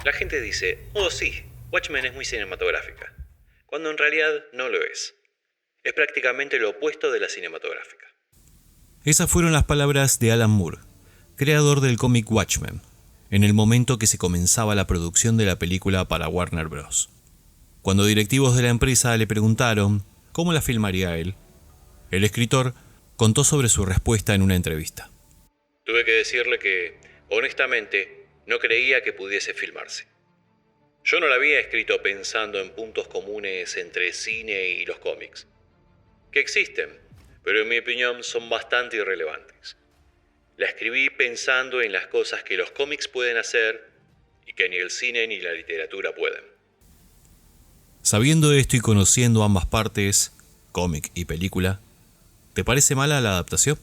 La gente dice, oh sí, Watchmen es muy cinematográfica, cuando en realidad no lo es. Es prácticamente lo opuesto de la cinematográfica. Esas fueron las palabras de Alan Moore, creador del cómic Watchmen, en el momento que se comenzaba la producción de la película para Warner Bros. Cuando directivos de la empresa le preguntaron cómo la filmaría él, el escritor contó sobre su respuesta en una entrevista. Tuve que decirle que, honestamente, no creía que pudiese filmarse. Yo no la había escrito pensando en puntos comunes entre cine y los cómics, que existen, pero en mi opinión son bastante irrelevantes. La escribí pensando en las cosas que los cómics pueden hacer y que ni el cine ni la literatura pueden. Sabiendo esto y conociendo ambas partes, cómic y película, ¿te parece mala la adaptación?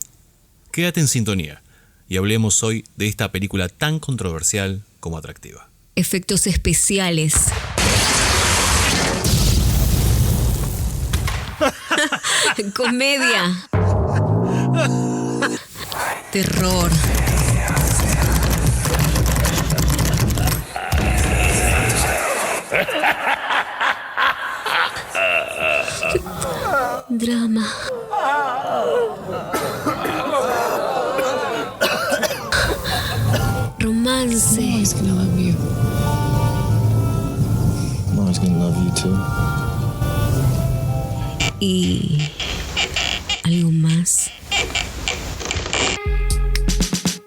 Quédate en sintonía y hablemos hoy de esta película tan controversial como atractiva. Efectos especiales. Comedia. Terror. Drama. Romance. Mom's gonna love you. Mom's gonna love you too. Y algo más.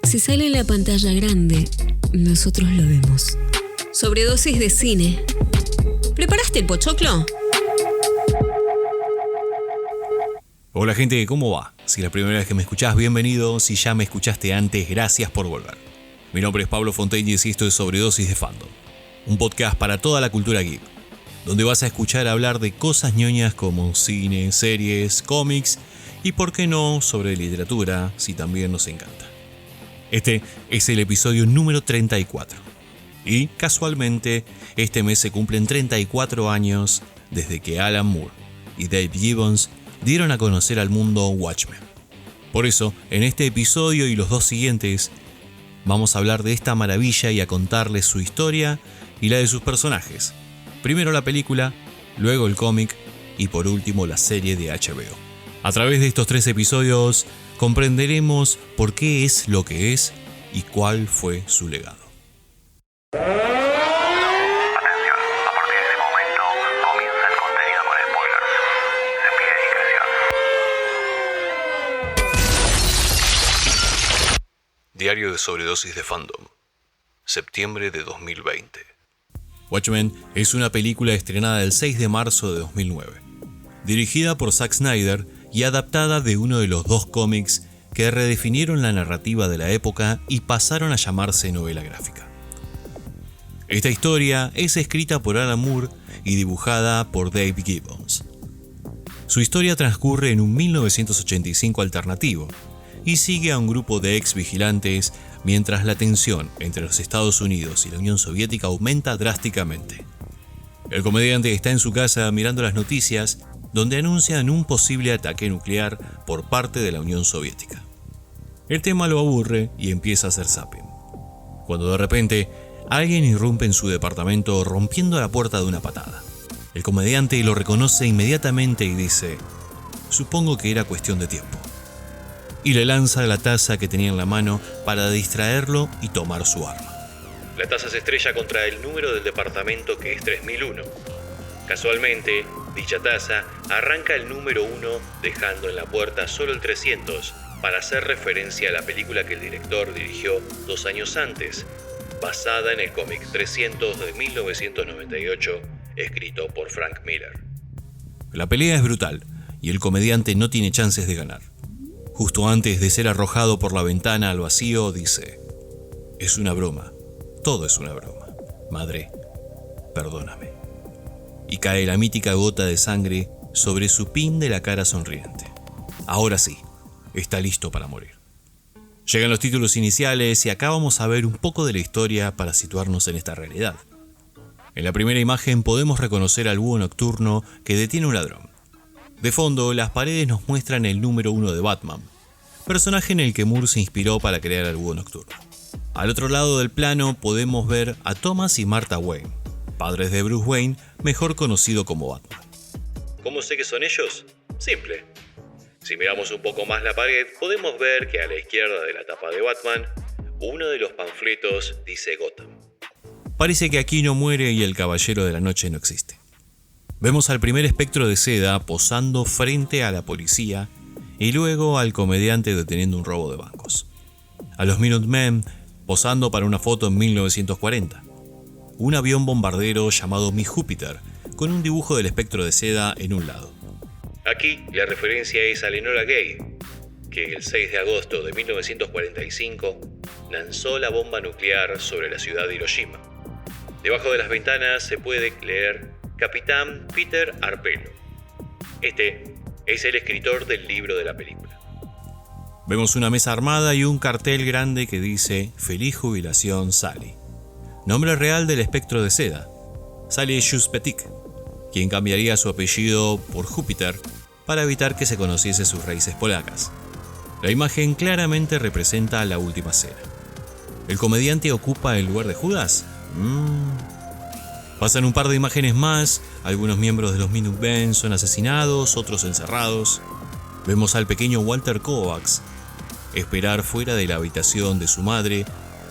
Si sale en la pantalla grande, nosotros lo vemos. Sobredosis de cine. ¿Preparaste el pochoclo? Hola gente, ¿cómo va? Si es la primera vez que me escuchás, bienvenido. Si ya me escuchaste antes, gracias por volver. Mi nombre es Pablo Fontaines y esto es Sobredosis de Fandom, un podcast para toda la cultura geek, donde vas a escuchar hablar de cosas ñoñas como cine, series, cómics y, por qué no, sobre literatura, si también nos encanta. Este es el episodio número 34. Y, casualmente, este mes se cumplen 34 años desde que Alan Moore y Dave Gibbons dieron a conocer al mundo Watchmen. Por eso, en este episodio y los dos siguientes, vamos a hablar de esta maravilla y a contarles su historia y la de sus personajes. Primero la película, luego el cómic y por último la serie de HBO. A través de estos 3 episodios comprenderemos por qué es lo que es y cuál fue su legado. Diario de Sobredosis de Fandom, septiembre de 2020. Watchmen es una película estrenada el 6 de marzo de 2009, dirigida por Zack Snyder y adaptada de uno de los 2 cómics que redefinieron la narrativa de la época y pasaron a llamarse novela gráfica. Esta historia es escrita por Alan Moore y dibujada por Dave Gibbons. Su historia transcurre en un 1985 alternativo, y sigue a un grupo de ex vigilantes mientras la tensión entre los Estados Unidos y la Unión Soviética aumenta drásticamente. El comediante está en su casa mirando las noticias donde anuncian un posible ataque nuclear por parte de la Unión Soviética. El tema lo aburre y empieza a hacer zapping, cuando de repente alguien irrumpe en su departamento rompiendo la puerta de una patada. El comediante lo reconoce inmediatamente y dice: "Supongo que era cuestión de tiempo", y le lanza la taza que tenía en la mano para distraerlo y tomar su arma. La taza se estrella contra el número del departamento, que es 3001. Casualmente, dicha taza arranca el número 1 dejando en la puerta solo el 300 para hacer referencia a la película que el director dirigió 2 años antes, basada en el cómic 300 de 1998, escrito por Frank Miller. La pelea es brutal y el comediante no tiene chances de ganar. Justo antes de ser arrojado por la ventana al vacío, dice: "Es una broma, todo es una broma. Madre, perdóname". Y cae la mítica gota de sangre sobre su pin de la cara sonriente. Ahora sí, está listo para morir. Llegan los títulos iniciales y acá vamos a ver un poco de la historia para situarnos en esta realidad. En la primera imagen podemos reconocer al búho nocturno que detiene a un ladrón. De fondo, las paredes nos muestran el número 1 de Batman, personaje en el que Moore se inspiró para crear al búho nocturno. Al otro lado del plano podemos ver a Thomas y Martha Wayne, padres de Bruce Wayne, mejor conocido como Batman. ¿Cómo sé que son ellos? Simple. Si miramos un poco más la pared, podemos ver que a la izquierda de la tapa de Batman, uno de los panfletos dice Gotham. Parece que aquí no muere y el Caballero de la Noche no existe. Vemos al primer espectro de seda posando frente a la policía y luego al comediante deteniendo un robo de bancos. A los Minutemen posando para una foto en 1940. Un avión bombardero llamado Mi Júpiter, con un dibujo del espectro de seda en un lado. Aquí la referencia es a Enola Gay, que el 6 de agosto de 1945 lanzó la bomba nuclear sobre la ciudad de Hiroshima. Debajo de las ventanas se puede leer Capitán Peter Arpelo. Este es el escritor del libro de la película. Vemos una mesa armada y un cartel grande que dice Feliz jubilación Sally. Nombre real del espectro de seda, Sally Szuspetyk, quien cambiaría su apellido por Júpiter para evitar que se conociese sus raíces polacas. La imagen claramente representa la última cena. ¿El comediante ocupa el lugar de Judas? Pasan un par de imágenes más, algunos miembros de los Minutemen son asesinados, otros encerrados. Vemos al pequeño Walter Kovacs esperar fuera de la habitación de su madre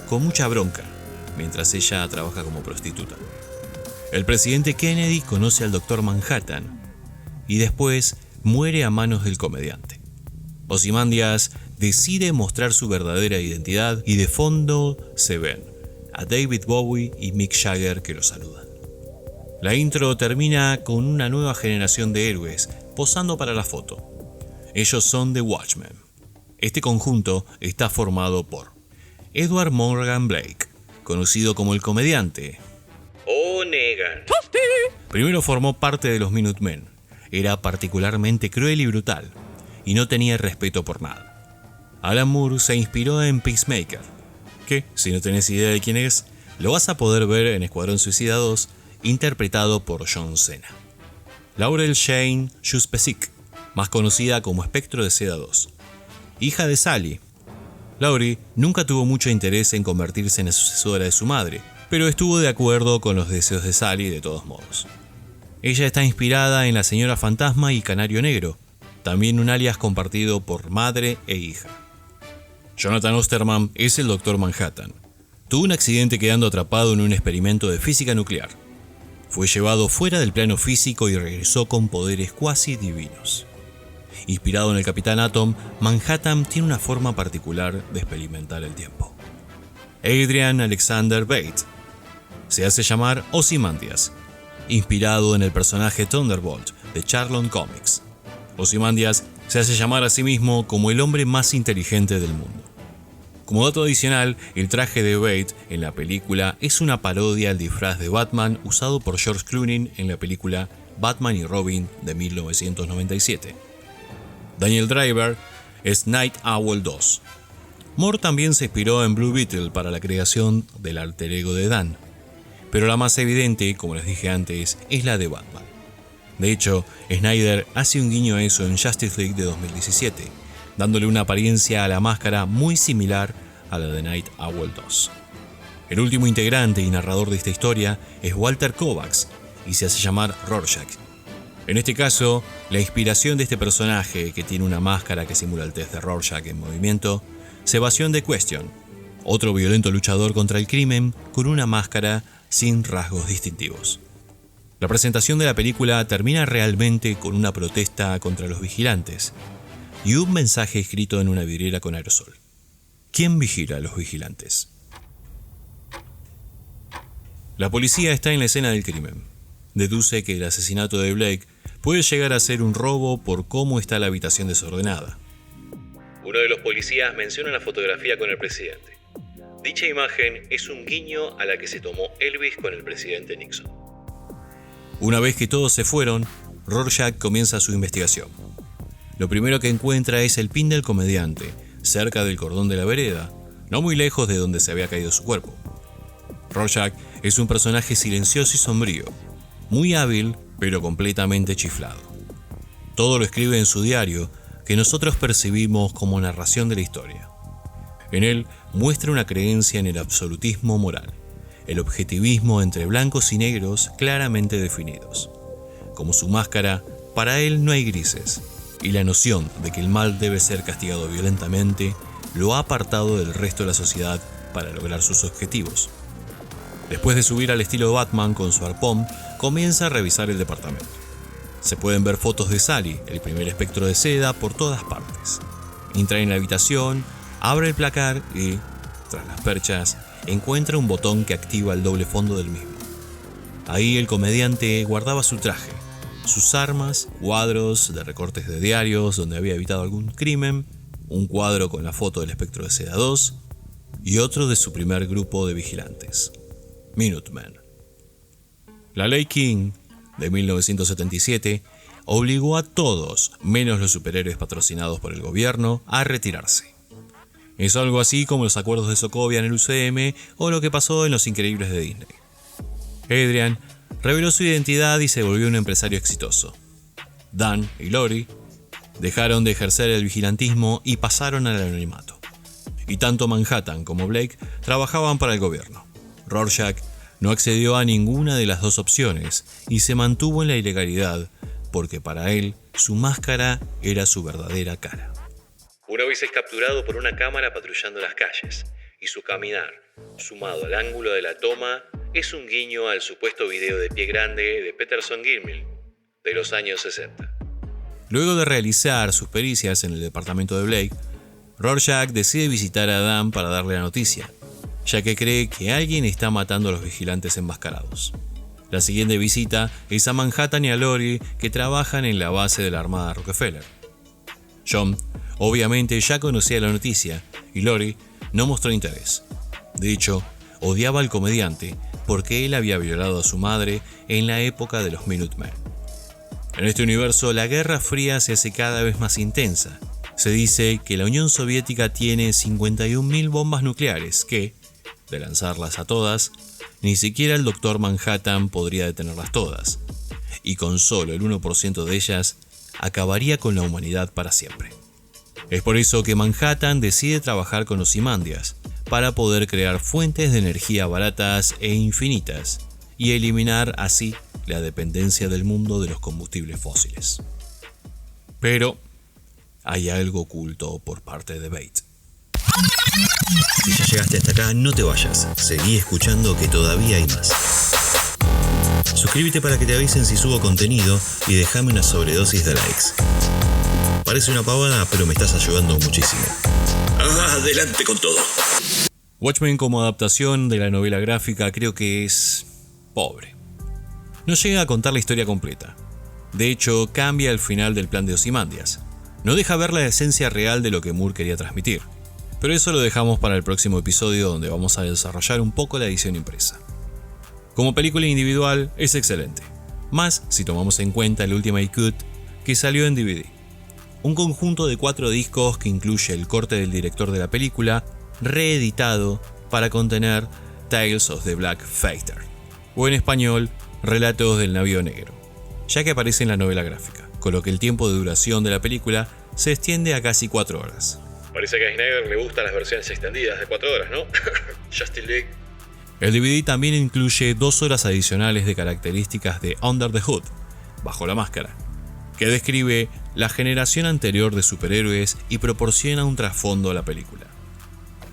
con mucha bronca, mientras ella trabaja como prostituta. El presidente Kennedy conoce al Dr. Manhattan y después muere a manos del comediante. Ozymandias decide mostrar su verdadera identidad y de fondo se ven a David Bowie y Mick Jagger que lo saludan. La intro termina con una nueva generación de héroes posando para la foto. Ellos son The Watchmen. Este conjunto está formado por Edward Morgan Blake, conocido como el comediante. ¡Oh, Negan! Primero formó parte de los Minutemen. Era particularmente cruel y brutal, y no tenía respeto por nada. Alan Moore se inspiró en Peacemaker, que, si no tenés idea de quién es, lo vas a poder ver en Escuadrón Suicida 2, interpretado por John Cena. Laurel Jane Szuspetyk, más conocida como Espectro de Seda 2, hija de Sally. Laurie nunca tuvo mucho interés en convertirse en la sucesora de su madre, pero estuvo de acuerdo con los deseos de Sally de todos modos. Ella está inspirada en la Señora Fantasma y Canario Negro, también un alias compartido por madre e hija. Jonathan Osterman es el Dr. Manhattan. Tuvo un accidente quedando atrapado en un experimento de física nuclear. Fue llevado fuera del plano físico y regresó con poderes cuasi divinos. Inspirado en el Capitán Atom, Manhattan tiene una forma particular de experimentar el tiempo. Adrian Alexander Bate se hace llamar Ozymandias, inspirado en el personaje Thunderbolt de Charlton Comics. Ozymandias se hace llamar a sí mismo como el hombre más inteligente del mundo. Como dato adicional, el traje de Bate en la película es una parodia al disfraz de Batman usado por George Clooney en la película Batman y Robin de 1997. Daniel Driver es Night Owl 2. Moore también se inspiró en Blue Beetle para la creación del alter ego de Dan, pero la más evidente, como les dije antes, es la de Batman. De hecho, Snyder hace un guiño a eso en Justice League de 2017, dándole una apariencia a la máscara muy similar a la de Night Owl 2. El último integrante y narrador de esta historia es Walter Kovacs y se hace llamar Rorschach. En este caso, la inspiración de este personaje, que tiene una máscara que simula el test de Rorschach en movimiento, se basó en The Question, otro violento luchador contra el crimen con una máscara sin rasgos distintivos. La presentación de la película termina realmente con una protesta contra los vigilantes y un mensaje escrito en una vidriera con aerosol. ¿Quién vigila a los vigilantes? La policía está en la escena del crimen. Deduce que el asesinato de Blake puede llegar a ser un robo por cómo está la habitación desordenada. Uno de los policías menciona la fotografía con el presidente. Dicha imagen es un guiño a la que se tomó Elvis con el presidente Nixon. Una vez que todos se fueron, Rorschach comienza su investigación. Lo primero que encuentra es el pin del comediante, cerca del cordón de la vereda, no muy lejos de donde se había caído su cuerpo. Rorschach es un personaje silencioso y sombrío, muy hábil pero completamente chiflado. Todo lo escribe en su diario, que nosotros percibimos como narración de la historia. En él muestra una creencia en el absolutismo moral, el objetivismo entre blancos y negros claramente definidos. Como su máscara, para él no hay grises, y la noción de que el mal debe ser castigado violentamente lo ha apartado del resto de la sociedad para lograr sus objetivos. Después de subir al estilo de Batman con su arpón, comienza a revisar el departamento. Se pueden ver fotos de Sally, el primer espectro de seda, por todas partes. Entra en la habitación, abre el placar y, tras las perchas, encuentra un botón que activa el doble fondo del mismo. Ahí el comediante guardaba su traje, sus armas, cuadros de recortes de diarios donde había evitado algún crimen, un cuadro con la foto del espectro de seda 2 y otro de su primer grupo de vigilantes, Minutemen. La ley King de 1977 obligó a todos, menos los superhéroes patrocinados por el gobierno, a retirarse. Es algo así como los acuerdos de Sokovia en el UCM o lo que pasó en Los Increíbles de Disney. Adrian reveló su identidad y se volvió un empresario exitoso. Dan y Lori dejaron de ejercer el vigilantismo y pasaron al anonimato. Y tanto Manhattan como Blake trabajaban para el gobierno. Rorschach no accedió a ninguna de las dos opciones y se mantuvo en la ilegalidad porque para él su máscara era su verdadera cara. Una vez es capturado por una cámara patrullando las calles, y su caminar, sumado al ángulo de la toma, es un guiño al supuesto video de Pie Grande de Peterson Gilmore, de los años 60. Luego de realizar sus pericias en el departamento de Blake, Rorschach decide visitar a Dan para darle la noticia, ya que cree que alguien está matando a los vigilantes enmascarados. La siguiente visita es a Manhattan y a Lori, que trabajan en la base de la Armada Rockefeller. John obviamente ya conocía la noticia y Lori no mostró interés. De hecho, odiaba al comediante porque él había violado a su madre en la época de los Minutemen. En este universo, la Guerra Fría se hace cada vez más intensa. Se dice que la Unión Soviética tiene 51.000 bombas nucleares que, de lanzarlas a todas, ni siquiera el Dr. Manhattan podría detenerlas todas, y con solo el 1% de ellas acabaría con la humanidad para siempre. Es por eso que Manhattan decide trabajar con Ozymandias para poder crear fuentes de energía baratas e infinitas y eliminar así la dependencia del mundo de los combustibles fósiles. Pero hay algo oculto por parte de Bates. Si ya llegaste hasta acá, no te vayas. Seguí escuchando que todavía hay más. Suscríbete para que te avisen si subo contenido y déjame una sobredosis de likes. Parece una pavada, pero me estás ayudando muchísimo. Adelante con todo. Watchmen como adaptación de la novela gráfica creo que es pobre. No llega a contar la historia completa. De hecho, cambia el final del plan de Ozymandias. No deja ver la esencia real de lo que Moore quería transmitir. Pero eso lo dejamos para el próximo episodio, donde vamos a desarrollar un poco la edición impresa. Como película individual es excelente, más si tomamos en cuenta el Ultimate Cut que salió en DVD. Un conjunto de 4 discos que incluye el corte del director de la película, reeditado para contener Tales of the Black Fighter, o en español, Relatos del Navío Negro, ya que aparece en la novela gráfica, con lo que el tiempo de duración de la película se extiende a casi 4 horas. Parece que a Snyder le gustan las versiones extendidas de 4 horas, ¿no? Justice League. El DVD también incluye 2 horas adicionales de características de Under the Hood, bajo la máscara, que describe la generación anterior de superhéroes y proporciona un trasfondo a la película.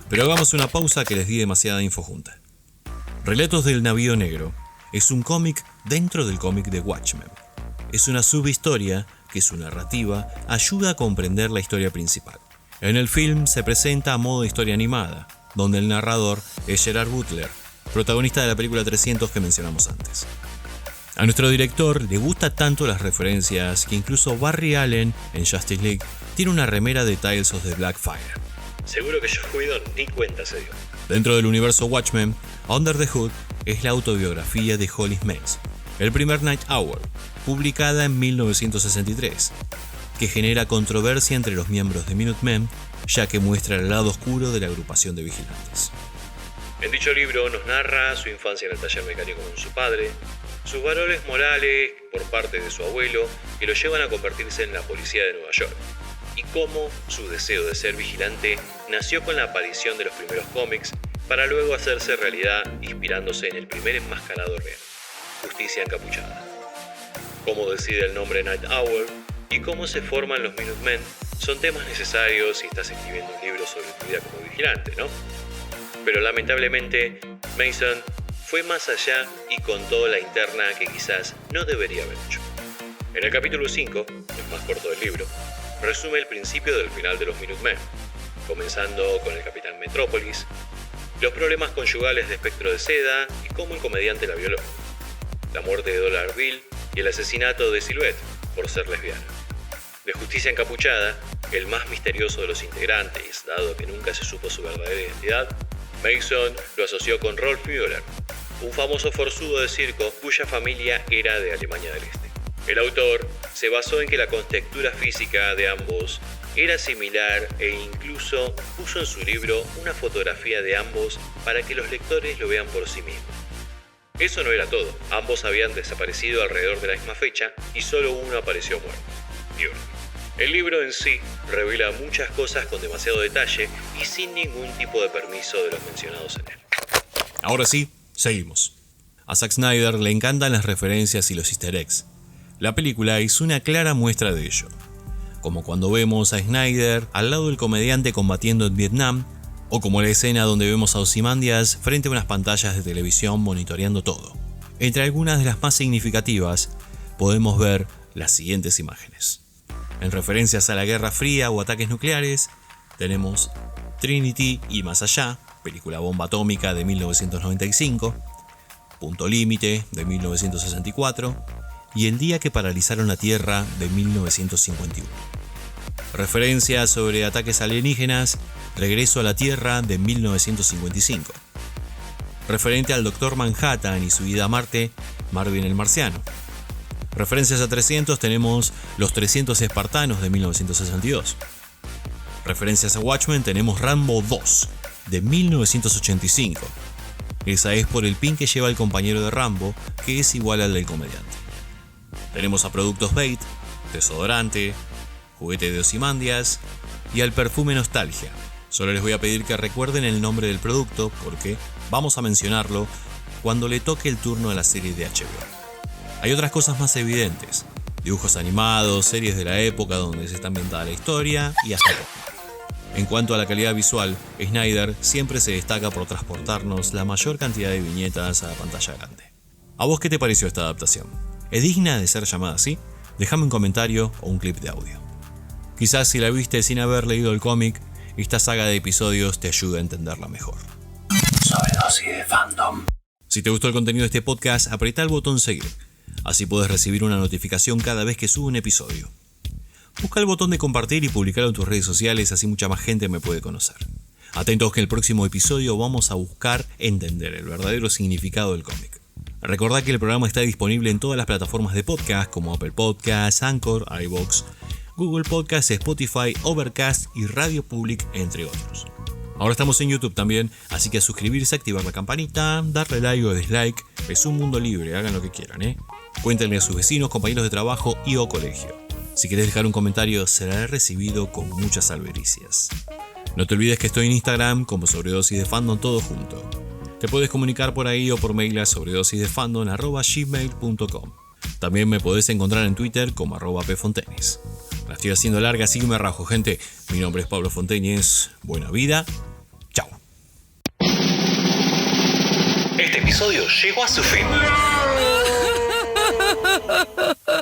Pero hagamos una pausa que les di demasiada info junta. Relatos del Navío Negro es un cómic dentro del cómic de Watchmen. Es una subhistoria que su narrativa ayuda a comprender la historia principal. En el film se presenta a modo de historia animada, donde el narrador es Gerard Butler, protagonista de la película 300 que mencionamos antes. A nuestro director le gusta tanto las referencias que incluso Barry Allen en Justice League tiene una remera de Tales of the Black Fire. Seguro que Joss Whedon ni cuenta se dio. Dentro del universo Watchmen, Under the Hood es la autobiografía de Hollis Mays, el primer Night Owl, publicada en 1963, que genera controversia entre los miembros de Minutemen, ya que muestra el lado oscuro de la agrupación de vigilantes. En dicho libro nos narra su infancia en el taller mecánico con su padre, sus valores morales por parte de su abuelo que lo llevan a convertirse en la policía de Nueva York, y cómo su deseo de ser vigilante nació con la aparición de los primeros cómics para luego hacerse realidad inspirándose en el primer enmascarado real, Justicia Encapuchada. Cómo decide el nombre Night Owl y cómo se forman los Minutemen son temas necesarios si estás escribiendo un libro sobre tu vida como vigilante, ¿no? Pero lamentablemente, Mason fue más allá y contó la interna que quizás no debería haber hecho. En el capítulo 5, el más corto del libro, resume el principio del final de los Minutemen, comenzando con el Capitán Metrópolis, los problemas conyugales de Espectro de Seda y cómo el comediante la violó, la muerte de Dollar Bill y el asesinato de Silhouette por ser lesbiana. De Justicia Encapuchada, el más misterioso de los integrantes, dado que nunca se supo su verdadera identidad, Mason lo asoció con Rolf Müller, un famoso forzudo de circo cuya familia era de Alemania del Este. El autor se basó en que la contextura física de ambos era similar e incluso puso en su libro una fotografía de ambos para que los lectores lo vean por sí mismos. Eso no era todo, ambos habían desaparecido alrededor de la misma fecha y solo uno apareció muerto, Björn. El libro en sí revela muchas cosas con demasiado detalle y sin ningún tipo de permiso de los mencionados en él. Ahora sí, seguimos. A Zack Snyder le encantan las referencias y los easter eggs. La película es una clara muestra de ello, como cuando vemos a Snyder al lado del comediante combatiendo en Vietnam, o como la escena donde vemos a Ozymandias frente a unas pantallas de televisión monitoreando todo. Entre algunas de las más significativas, podemos ver las siguientes imágenes. En referencias a la Guerra Fría o ataques nucleares, tenemos Trinity y Más Allá, película bomba atómica de 1995, Punto Límite de 1964 y El día que paralizaron la Tierra de 1951. Referencias sobre ataques alienígenas, Regreso a la Tierra de 1955. Referente al Dr. Manhattan y su ida a Marte, Marvin el Marciano. Referencias a 300 tenemos Los 300 Espartanos de 1962. Referencias a Watchmen tenemos Rambo 2 de 1985. Esa es por el pin que lleva el compañero de Rambo, que es igual al del comediante. Tenemos a productos Bait, desodorante, juguete de Ozymandias y al perfume Nostalgia. Solo les voy a pedir que recuerden el nombre del producto porque vamos a mencionarlo cuando le toque el turno a la serie de HBO. Hay otras cosas más evidentes, dibujos animados, series de la época donde se está ambientada la historia y hasta luego. En cuanto a la calidad visual, Snyder siempre se destaca por transportarnos la mayor cantidad de viñetas a la pantalla grande. ¿A vos qué te pareció esta adaptación? ¿Es digna de ser llamada así? Déjame un comentario o un clip de audio. Quizás si la viste sin haber leído el cómic, esta saga de episodios te ayuda a entenderla mejor. Sobredosis de fandom. Si te gustó el contenido de este podcast, apretá el botón seguir. Así puedes recibir una notificación cada vez que subo un episodio. Busca el botón de compartir y publicarlo en tus redes sociales, así mucha más gente me puede conocer. Atentos que en el próximo episodio vamos a buscar entender el verdadero significado del cómic. Recordá que el programa está disponible en todas las plataformas de podcast como Apple Podcasts, Anchor, iVoox, Google Podcasts, Spotify, Overcast y Radio Public, entre otros. Ahora estamos en YouTube también, así que a suscribirse, activar la campanita, darle like o dislike, es un mundo libre, hagan lo que quieran, Cuéntenle a sus vecinos, compañeros de trabajo y o colegio. Si querés dejar un comentario, será recibido con muchas albericias. No te olvides que estoy en Instagram como Sobredosis de Fandom todo junto. Te puedes comunicar por ahí o por mail a sobredosisdefandom@gmail.com. También me podés encontrar en Twitter como @pfontenes. La estoy haciendo larga, así que me rajo, gente. Mi nombre es Pablo Fonteñez. Buena vida. Chao. Este episodio llegó a su fin.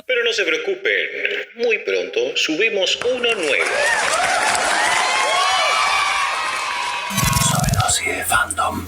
Pero no se preocupen, muy pronto subimos uno nuevo. Sobredosis de fandom.